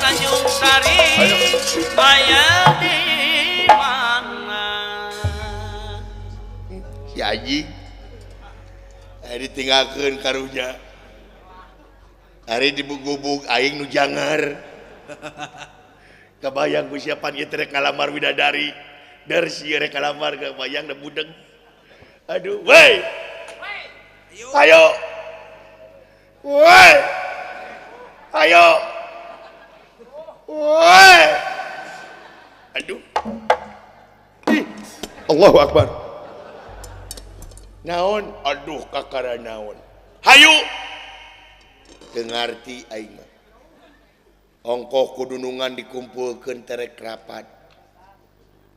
Tanjung Sari aya di mana? Si Haji ditinggalkeun karunya. Hari dibugubug aing nu jangar. Kebayang ku siapan ieu rek ngalamar widadari. Dar si rek ngalamar kebayang da budeg. Aduh, woi. Ayo. Woi. Ayo. Woi. Aduh. Ih. Allahu Akbar. Naon? Aduh, kakara naon. Hayu. Teu ngarti aing mah. Ongkoh kudunungan dikumpulkeun terek rapat.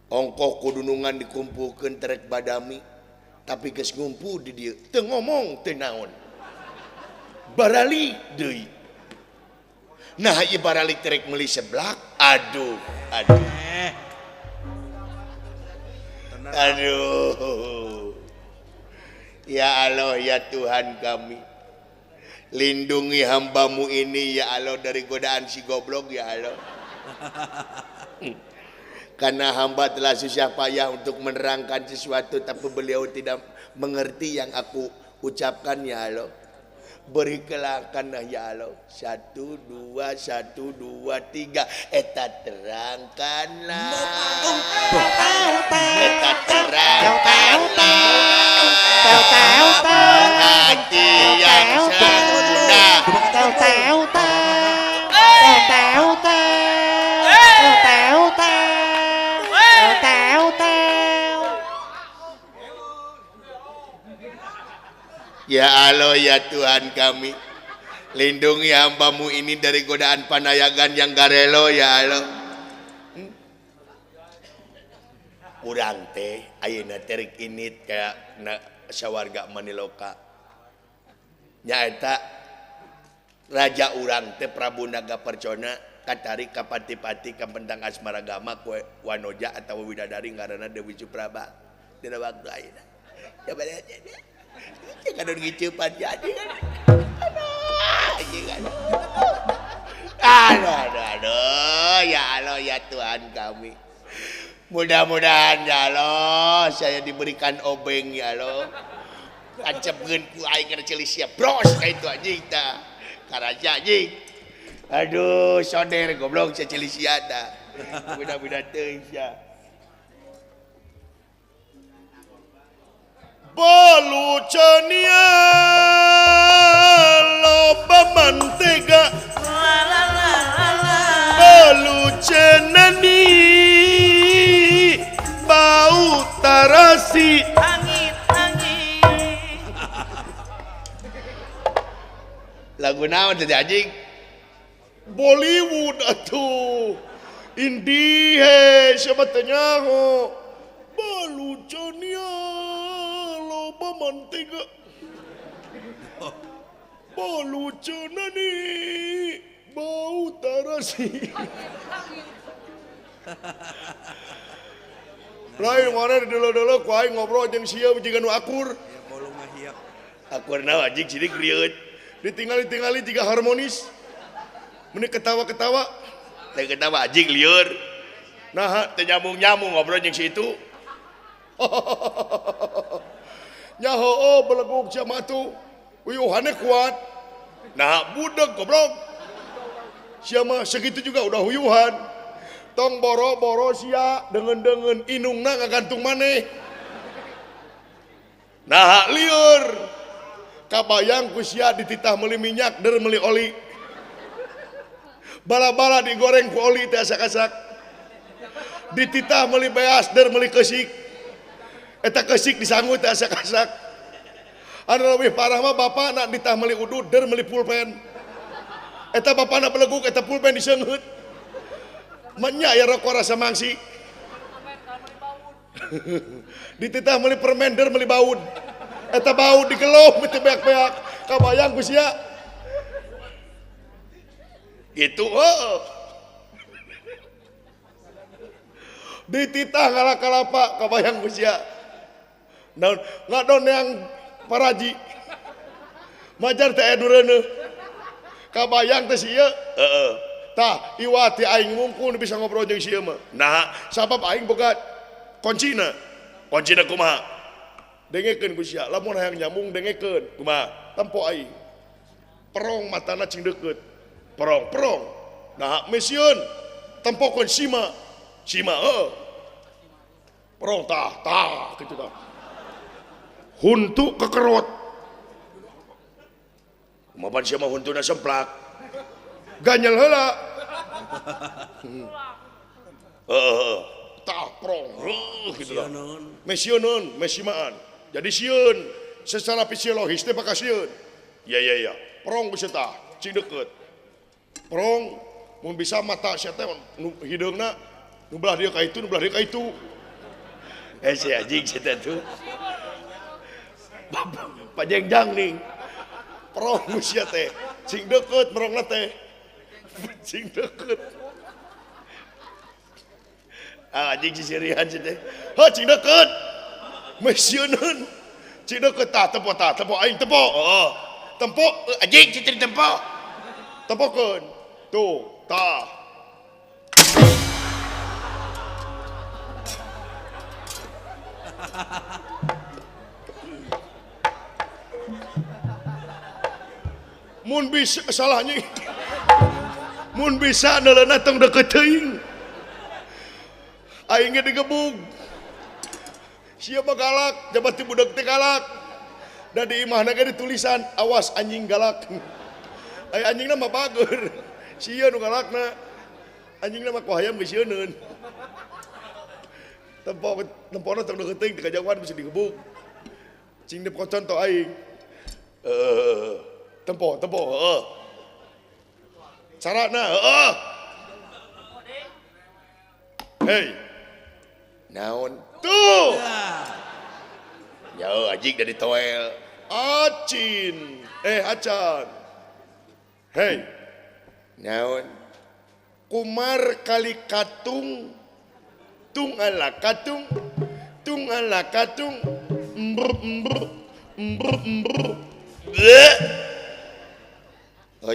Ongkoh kudunungan dikumpulkeun terek badami. Tapi geus ngumpul di dieu teu ngomong teu naon. Barali deui. Nah, ieu barali terek meuli seblak. Aduh, aduh. Aduh. Ya Allah, ya Tuhan kami. Lindungi hambamu ini ya Allah dari godaan si goblok ya Allah. Karena hamba telah susah payah untuk menerangkan sesuatu tapi beliau tidak mengerti yang aku ucapkan ya Allah. Berikanlah ya Allah. 1, 2, 1, 2, 3. Eta terangkanlah. Eta terangkanlah. Hati yang sempurna. Ya Allah ya Tuhan kami, lindungi hambamu ini dari godaan panayagan yang garelo ya Allah. Urang teh ayeuna terik init kayak sawarga Maniloka. Nyaeta raja urang teh Prabu Naga Percona katari ka pati-pati ka pendang asmaragama ku wanoja atawa widadari ngaranna Dewi Supraba. Dina waktu ayeuna. Ya bade kadang gicupan jadi kan. Aduh, ya Allah ya Tuhan kami. Mudah-mudahan ya Allah saya diberikan obeng ya Allah. Ancepkeun ku aing kana celisia bros ka itu anjing tah. Karaja anjing. Aduh, soder goblok sa celisia tah. Mudah-mudahan teuing sia. Balucania loba mantega balucenani bau tarasi angit-angit. Lagu naon teh anjing? Bollywood atuh. Indie he siapa teh nyaho? Balucania loba mantega balucenani bau tarasi. Lain mana di dulu-dulu ku aing ngobrol jeung sia jiga nu akur. Ya bolu mah hiap. Akur naon anjing sidik rieut. Ditinggali-tingali jiga harmonis. Meni ketawa-ketawa. Teh ketawa anjing lieur. Nah, teh nyambung-nyambung ngobrol jeung si itu. Nyaho oh beleguk sia matu. Uyuhannya kuat. Nah, budeg goblok. Sia mah segitu juga udah huyuhan. Tong boro-boro sia dengan inungna ngagantung maneh. Nah, lieur. Kabayang ku sia dititah meuli minyak der meuli oli. Bala-bala digoreng ku oli teh asak-asak. Dititah meuli beas der meuli keusik. Eta keusik disangut teh asak-asak. Anu lebih parah mah bapak nak ditah meuli udud der meuli pulpen. Eta bapana beleguk eta pulpen diseungeut. Manya ya rokok rasa mangsi. Dititah meuli permen der meuli baud. Eta baud digelom teu beak-beak. Kabayang ku sia. Gitu oh. Dititah kalapa kabayang ku sia. Naon ngadon yang paraji. Majar teh edureuneuh. Kabayang teh sia. Heeh. Tah, iwati aing ngungkul bisa ngobrol jeung sieu mah. Nah, sabab aing boga kuncina. Kuncina kumaha? Dengekeun ku sia, lamun hayang nyambung dengekeun. Kumaha? Tempo aing. Perong matana cing deukeut. Perong. Nah, mesieun tempokeun sima. Perong tah kitu tah. Huntu kekerot. Kumaha sia mah huntuna semplak. Ganyel heula. Tah prong gitu lah. Mesionon, mesimaan. Jadi sieun secara fisiologis teh bakal sieun. Ya. Prong geus tah cing deukeut. Prong mun bisa mata sia teh hideungna nu belah dieu ka itu, nu belah dieu ka itu. Si anjing sia teh tuh. Pajengjang ning. Prong sia teh cing deukeut prongna teh. Cing deket anjing sisirihan sih teh cing deket mesionan cing deket tempo aing tempo tempo anjing cing tempo tempokeun tuh tah mun bisa salahnya mun bisa neleuna tong deket teuing aing ge digebug sia mah galak jabat ti budak teh galak da di imahna ge ditulisan awas anjing galak ai anjingna mah bager sia nu galakna anjingna mah ku hayam geus sieun tempona tong deket teuing di kajauhan bisa digebug cing dep contoh aing tempo carana hei naon tuh ya anjing dari toel acan hei naon kumar kali katung tung ala katung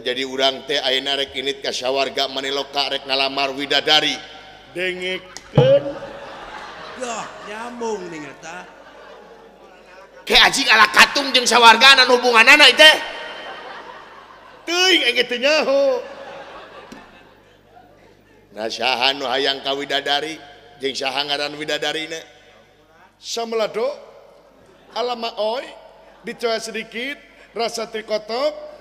jadi urang teh ayeuna rek init ka sawarga Maniloka rek ngalamar widadari dengekeun yah nyambung nih eta ke anjing ala katung jeung sawarga anu hubunganana teh teuing engge teu nyaho nah saha nu hayang ka widadari jeung saha ngaran widadarina samelado alama oi dicoya sedikit rasa trikotok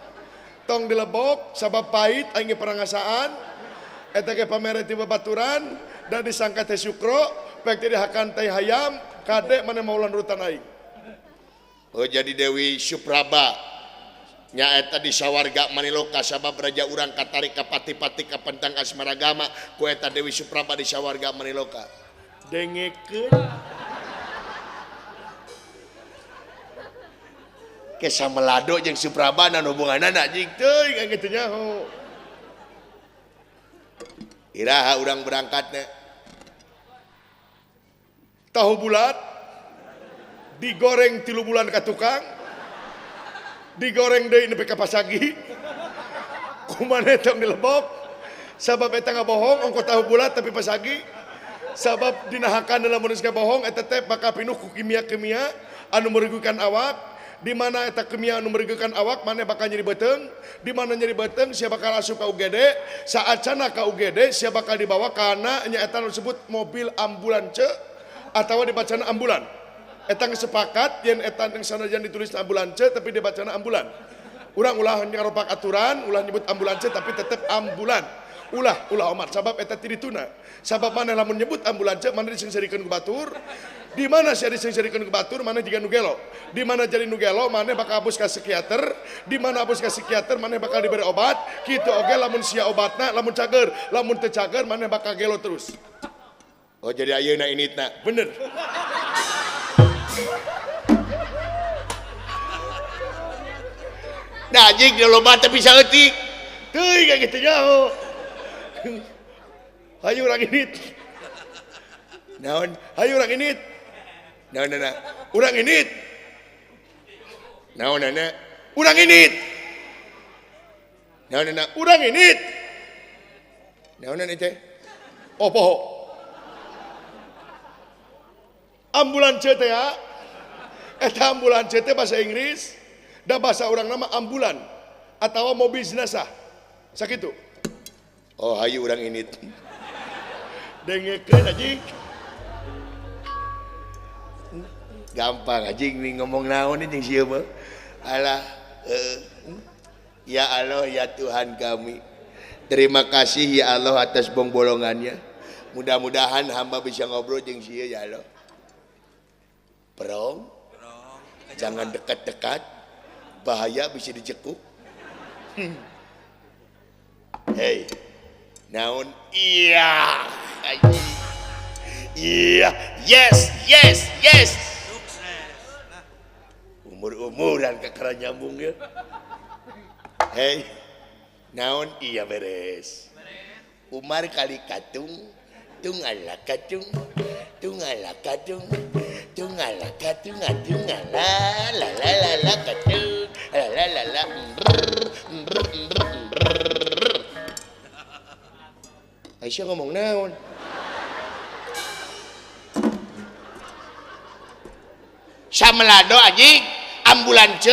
tong dilebok sabab pahit aing perangasaan eta ge pamere ti babaturan dan disangka teh syukro pek teh dihakan teh hayam kade mane maulan rutan aing jadi Dewi Supraba nya eta di sawarga Maniloka sabab raja urang katarik ka pati-pati ka pentang asmaragama ku eta Dewi Supraba di sawarga Maniloka dengekeun ke Samelado jeung Supraba dan hubunganana anjing teuing engge teu nyaho iraha urang berangkatna tahu bulat digoreng 3 bulan ka tukang digoreng deui nepi ka pasagi kumaha tong dilebok sabab eta ngabohong ongko tahu bulat tapi pasagi sabab dinahakan lamun geus bohong eta teh bakal pinuh ku kimia anu merugikan awak di mana eta kimia anu merugikan awak mana bakal nyeri beteung di mana nyeri beteung sia bakal asup ka UGD saat cenah ka UGD sia bakal dibawa kana nya eta anu disebut mobil ambulans atawa dibacana ambulan eta sepakat yen eta yang sanajan ditulis ambulans tapi dibacana ambulan urang ulah ngaropak aturan ulah nyebut ambulans tapi tetep ambulan ulah omat sabab eta tidituna sabab mana lamun nyebut ambulans mana disengsarikeun ku batur di mana sia disengsarikeun ku batur mana jiga nu gelo di mana jadi nu gelo mana bakal abus ka psikiater di mana abus ka psikiater mana bakal diberi obat kitu oge lamun sia obatna lamun cager lamun teu cager mana bakal gelo terus oh jadi ayeuna initna bener nah anjing di loba teh bisa eutik teuing ka kitu nyaho hayu urang init naon hayu urang init naon urang init naon urang init naon urang init Naonan itu? Oh poho. Ambulans teh ya. Eta ambulans teh bahasa Inggris, da bahasa orang nama ambulan atau mobil jenazah. Sakitu. Oh hayu urang ini. Dengekeun anjing. Gampang anjing nih ngomong naon anjing sieu mah. Alah ya Allah ya Tuhan kami. Terima kasih ya Allah atas bolongannya. Mudah-mudahan hamba bisa ngobrol jeung sieu ya Allah. Perong. Jangan dekat-dekat. Bahaya bisa dicekuk. Hei. Naon iya. Iya, yes. Sukses. Nah, Umur-umuran kakara nyambung ya. Hei. Naon iya beres. Umar kali katung, tungala katung, tungala katung, tungala katung, tungala la la la la katung, la la la la. Aisyah ngomong naon? Samelado anjing, ambulans.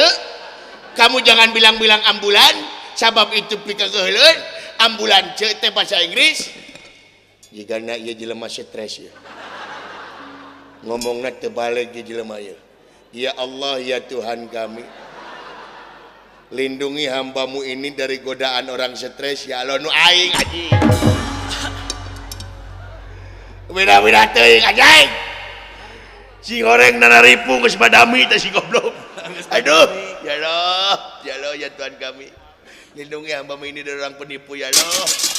Kamu jangan bilang-bilang ambulan. Sabab itu pika keheuleuan ambulans teh bahasa Inggris jigana ieu jelema stres ya ngomongna teu balik ieu jelema ieu ya Allah ya Tuhan kami lindungi hambamu ini dari godaan orang stres ya Allah nu aing anjing beda-beda teuing anjing si goreng nanaripu geus badami teh si goblok aduh ya Allah ya Tuhan kami lindungi hamba ini dari orang penipu ya Allah.